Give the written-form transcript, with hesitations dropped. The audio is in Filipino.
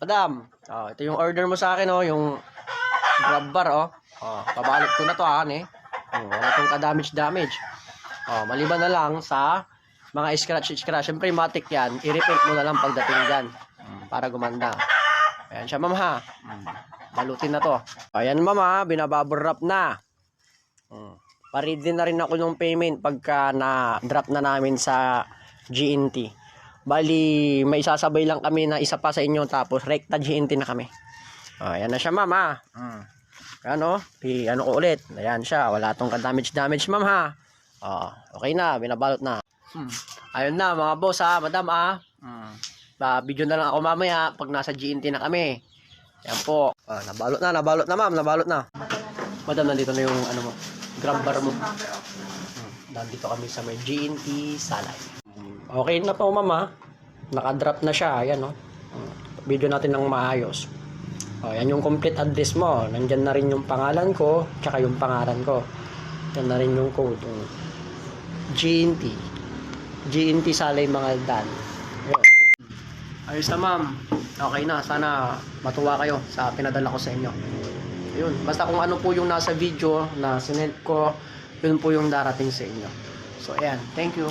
Madam, ito yung order mo sa akin, yung grab bar, pabalik ko na to, wala tong ka-damage. Maliban na lang sa mga scratch. Siyempre, matik yan. I-repaint mo na lang pagdating dyan. Para gumanda. Ayan siya, ma'am, ha. Balutin na to. Ayan, ma'am, ha. Binabubble wrap na. Paread din na rin ako ng payment pagka na-drop na namin sa GNT. Bali, may isasabay lang kami na isa pa sa inyo. Tapos, rekta GNT na kami. Ayan na siya, ma'am, ha. Ano ko ulit. Ayan siya. Wala tong ka-damage, ma'am, ha. Okay na. Binabalot na. Ayun na, mga boss, ha. Madam, ha. Video na lang ako mamaya pag nasa GNT na kami. Yan po. Nabalot na, ma'am. Nabalot na. Madam, nandito na yung grab bar mo. Nandito kami sa may GNT Salay. Okay na po, ma'am, ha. Nakadrop na siya. Ayan, video natin ng maayos. Yan yung complete address mo. Nandyan na rin yung pangalan ko, tsaka yung pangalan ko. Yan na rin yung code. GNT Salay Mangaldan. Ayun. Ayos na, ma'am. Okay na. Sana matuwa kayo sa pinadala ko sa inyo. Ayun. Basta kung ano po yung nasa video na sinend ko, yun po yung darating sa inyo. So, ayan. Thank you.